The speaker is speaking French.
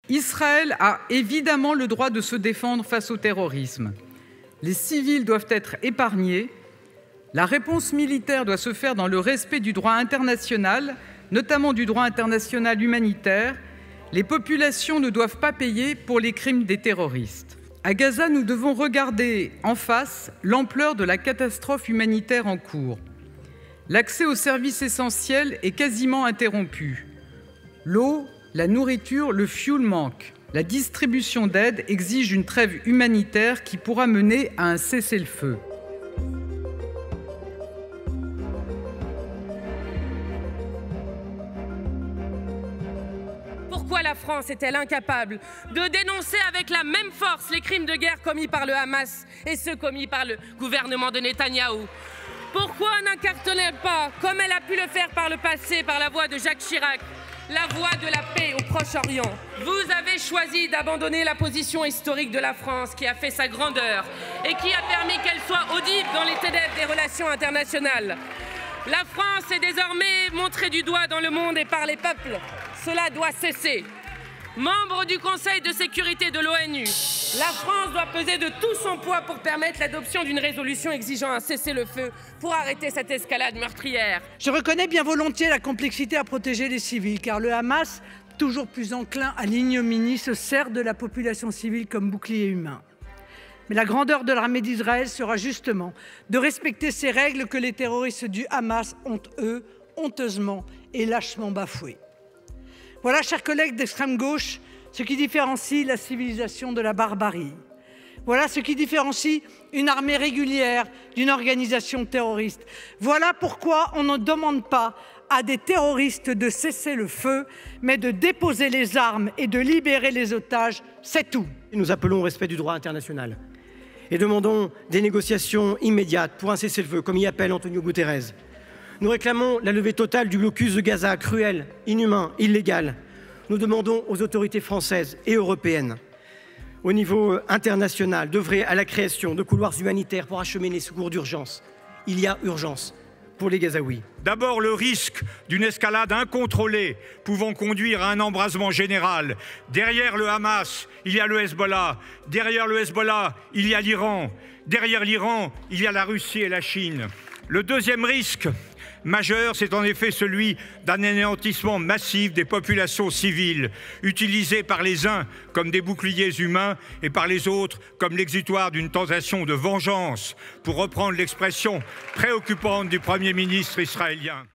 Israël a évidemment le droit de se défendre face au terrorisme. Les civils doivent être épargnés. La réponse militaire doit se faire dans le respect du droit international, notamment du droit international humanitaire. Les populations ne doivent pas payer pour les crimes des terroristes. À Gaza, nous devons regarder en face l'ampleur de la catastrophe humanitaire en cours. L'accès aux services essentiels est quasiment interrompu. L'eau, la nourriture, le fioul manquent. La distribution d'aide exige une trêve humanitaire qui pourra mener à un cessez-le-feu. Pourquoi la France est-elle incapable de dénoncer avec la même force les crimes de guerre commis par le Hamas et ceux commis par le gouvernement de Netanyahou? Pourquoi n'incarne-t-elle pas, comme elle a pu le faire par le passé, par la voix de Jacques Chirac, la voie de la paix au Proche-Orient? Vous avez choisi d'abandonner la position historique de la France qui a fait sa grandeur et qui a permis qu'elle soit audible dans les ténèbres des relations internationales. La France est désormais montrée du doigt dans le monde et par les peuples. Cela doit cesser. Membre du Conseil de sécurité de l'ONU, la France doit peser de tout son poids pour permettre l'adoption d'une résolution exigeant un cessez-le-feu pour arrêter cette escalade meurtrière. Je reconnais bien volontiers la complexité à protéger les civils, car le Hamas, toujours plus enclin à l'ignominie, se sert de la population civile comme bouclier humain. Mais la grandeur de l'armée d'Israël sera justement de respecter ces règles que les terroristes du Hamas ont, eux, honteusement et lâchement bafouées. Voilà, chers collègues d'extrême gauche, ce qui différencie la civilisation de la barbarie. Voilà ce qui différencie une armée régulière d'une organisation terroriste. Voilà pourquoi on ne demande pas à des terroristes de cesser le feu, mais de déposer les armes et de libérer les otages, c'est tout. Nous appelons au respect du droit international et demandons des négociations immédiates pour un cessez-le-feu, comme y appelle Antonio Guterres. Nous réclamons la levée totale du blocus de Gaza, cruel, inhumain, illégal. Nous demandons aux autorités françaises et européennes, au niveau international, d'œuvrer à la création de couloirs humanitaires pour acheminer les secours d'urgence. Il y a urgence pour les Gazaouis. D'abord, le risque d'une escalade incontrôlée pouvant conduire à un embrasement général. Derrière le Hamas, il y a le Hezbollah. Derrière le Hezbollah, il y a l'Iran. Derrière l'Iran, il y a la Russie et la Chine. Le deuxième risque majeur, c'est en effet celui d'un anéantissement massif des populations civiles, utilisées par les uns comme des boucliers humains et par les autres comme l'exutoire d'une tentation de vengeance, pour reprendre l'expression préoccupante du Premier ministre israélien.